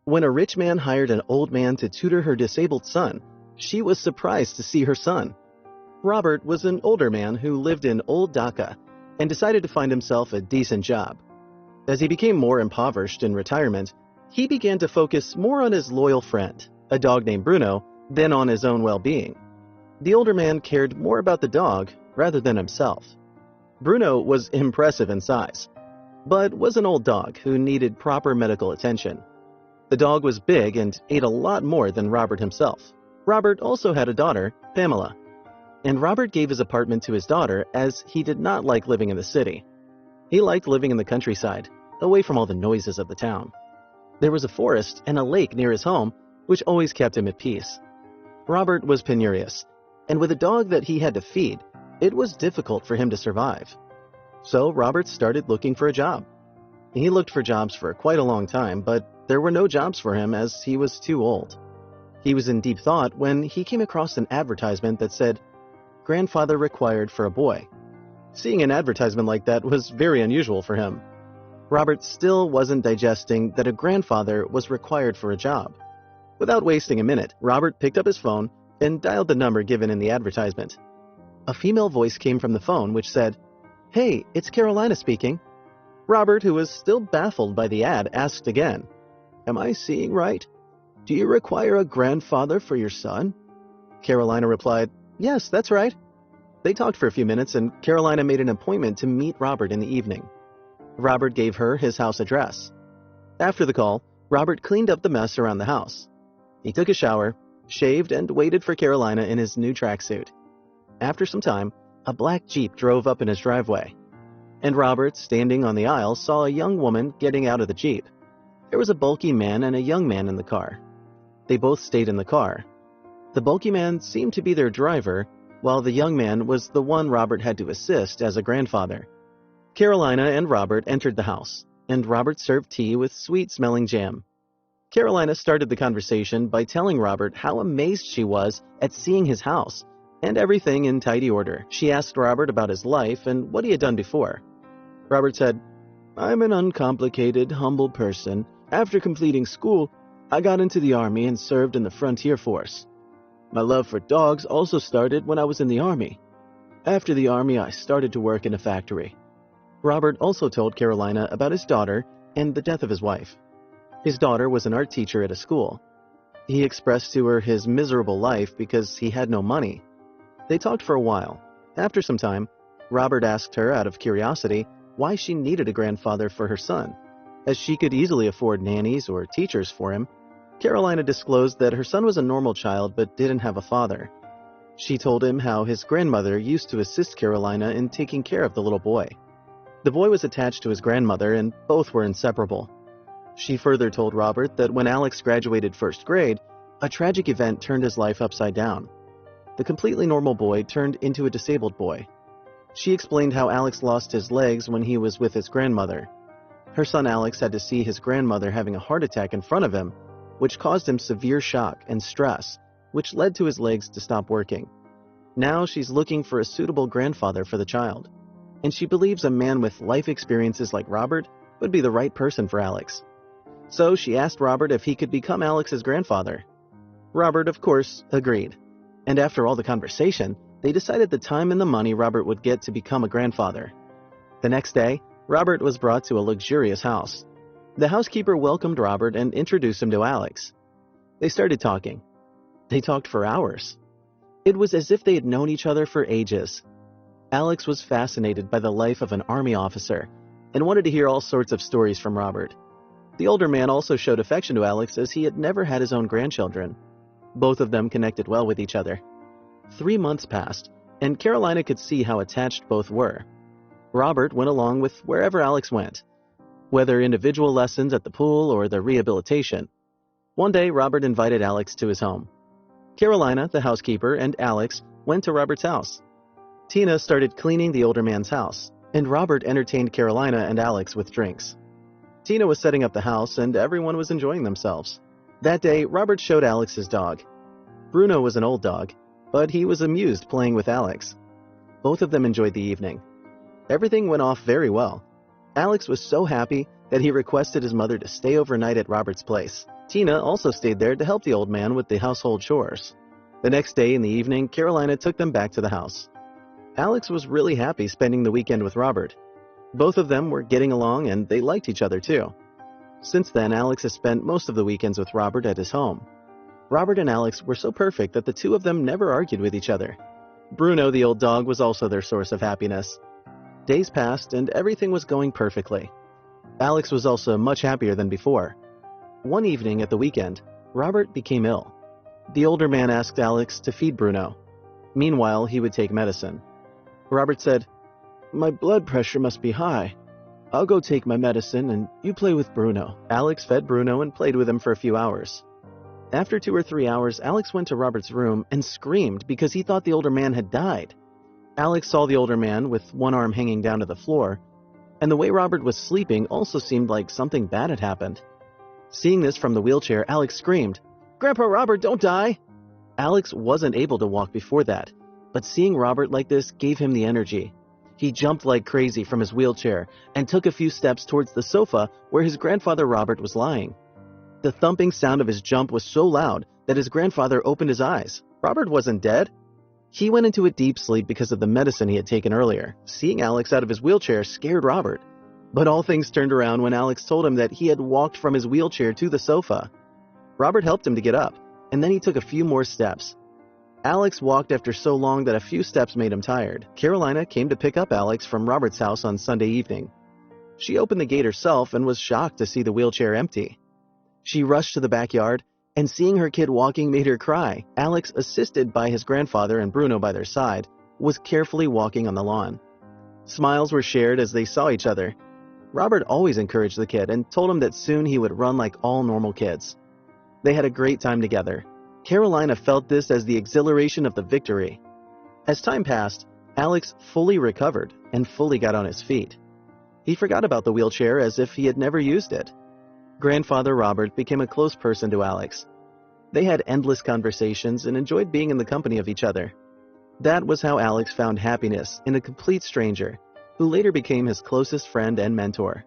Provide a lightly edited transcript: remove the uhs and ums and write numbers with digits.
When a rich man hired an old man to tutor her disabled son, she was surprised to see her son. Robert was an older man who lived in Old Daca and decided to find himself a decent job. As he became more impoverished in retirement, he began to focus more on his loyal friend, a dog named Bruno, than on his own well-being. The older man cared more about the dog rather than himself. Bruno was impressive in size, but was an old dog who needed proper medical attention. The dog was big and ate a lot more than Robert himself. Robert also had a daughter, Pamela, and Robert gave his apartment to his daughter as he did not like living in the city. He liked living in the countryside, away from all the noises of the town. There was a forest and a lake near his home, which always kept him at peace. Robert was penurious, and with a dog that he had to feed, it was difficult for him to survive. So Robert started looking for a job. He looked for jobs for quite a long time, but there were no jobs for him as he was too old. He was in deep thought when he came across an advertisement that said, "Grandfather required for a boy." Seeing an advertisement like that was very unusual for him. Robert still wasn't digesting that a grandfather was required for a job. Without wasting a minute, Robert picked up his phone and dialed the number given in the advertisement. A female voice came from the phone which said, "Hey, it's Carolina speaking." Robert, who was still baffled by the ad, asked again, "Am I seeing right? Do you require a grandfather for your son?" Carolina replied, "Yes, that's right." They talked for a few minutes and Carolina made an appointment to meet Robert in the evening. Robert gave her his house address. After the call, Robert cleaned up the mess around the house. He took a shower, shaved, and waited for Carolina in his new tracksuit. After some time, a black Jeep drove up in his driveway, and Robert, standing on the aisle, saw a young woman getting out of the Jeep. There was a bulky man and a young man in the car. They both stayed in the car. The bulky man seemed to be their driver, while the young man was the one Robert had to assist as a grandfather. Carolina and Robert entered the house, and Robert served tea with sweet-smelling jam. Carolina started the conversation by telling Robert how amazed she was at seeing his house and everything in tidy order. She asked Robert about his life and what he had done before. Robert said, "I'm an uncomplicated, humble person. After completing school, I got into the army and served in the frontier force. My love for dogs also started when I was in the army. After the army, I started to work in a factory." Robert also told Carolina about his daughter and the death of his wife. His daughter was an art teacher at a school. He expressed to her his miserable life because he had no money. They talked for a while. After some time, Robert asked her out of curiosity why she needed a grandfather for her son, as she could easily afford nannies or teachers for him. Carolina disclosed that her son was a normal child but didn't have a father. She told him how his grandmother used to assist Carolina in taking care of the little boy. The boy was attached to his grandmother and both were inseparable. She further told Robert that when Alex graduated first grade, a tragic event turned his life upside down. The completely normal boy turned into a disabled boy. She explained how Alex lost his legs when he was with his grandmother. Her son Alex had to see his grandmother having a heart attack in front of him, which caused him severe shock and stress, which led to his legs to stop working. Now she's looking for a suitable grandfather for the child, and she believes a man with life experiences like Robert would be the right person for Alex. So she asked Robert if he could become Alex's grandfather. Robert, of course, agreed, and after all the conversation, they decided the time and the money Robert would get to become a grandfather. The next day, Robert was brought to a luxurious house. The housekeeper welcomed Robert and introduced him to Alex. They started talking. They talked for hours. It was as if they had known each other for ages. Alex was fascinated by the life of an army officer and wanted to hear all sorts of stories from Robert. The older man also showed affection to Alex as he had never had his own grandchildren. Both of them connected well with each other. 3 months passed, and Carolina could see how attached both were. Robert went along with wherever Alex went, whether individual lessons at the pool or the rehabilitation. One day, Robert invited Alex to his home. Carolina, the housekeeper, and Alex went to Robert's house. Tina started cleaning the older man's house, and Robert entertained Carolina and Alex with drinks. Tina was setting up the house, and everyone was enjoying themselves. That day, Robert showed Alex his dog. Bruno was an old dog, but he was amused playing with Alex. Both of them enjoyed the evening. Everything went off very well. Alex was so happy that he requested his mother to stay overnight at Robert's place. Tina also stayed there to help the old man with the household chores. The next day in the evening, Carolina took them back to the house. Alex was really happy spending the weekend with Robert. Both of them were getting along and they liked each other too. Since then, Alex has spent most of the weekends with Robert at his home. Robert and Alex were so perfect that the two of them never argued with each other. Bruno, the old dog, was also their source of happiness. Days passed and everything was going perfectly. Alex was also much happier than before. One evening at the weekend, Robert became ill. The older man asked Alex to feed Bruno. Meanwhile, he would take medicine. Robert said, "My blood pressure must be high. I'll go take my medicine and you play with Bruno." Alex fed Bruno and played with him for a few hours. After 2 or 3 hours, Alex went to Robert's room and screamed because he thought the older man had died. Alex saw the older man with one arm hanging down to the floor, and the way Robert was sleeping also seemed like something bad had happened. Seeing this from the wheelchair, Alex screamed, "Grandpa Robert, don't die!" Alex wasn't able to walk before that, but seeing Robert like this gave him the energy. He jumped like crazy from his wheelchair and took a few steps towards the sofa where his grandfather Robert was lying. The thumping sound of his jump was so loud that his grandfather opened his eyes. Robert wasn't dead. He went into a deep sleep because of the medicine he had taken earlier. Seeing Alex out of his wheelchair scared Robert. But all things turned around when Alex told him that he had walked from his wheelchair to the sofa. Robert helped him to get up, and then he took a few more steps. Alex walked after so long that a few steps made him tired. Carolina came to pick up Alex from Robert's house on Sunday evening. She opened the gate herself and was shocked to see the wheelchair empty. She rushed to the backyard, and seeing her kid walking made her cry. Alex, assisted by his grandfather and Bruno by their side, was carefully walking on the lawn. Smiles were shared as they saw each other. Robert always encouraged the kid and told him that soon he would run like all normal kids. They had a great time together. Carolina felt this as the exhilaration of the victory. As time passed, Alex fully recovered and fully got on his feet. He forgot about the wheelchair as if he had never used it. Grandfather Robert became a close person to Alex. They had endless conversations and enjoyed being in the company of each other. That was how Alex found happiness in a complete stranger, who later became his closest friend and mentor.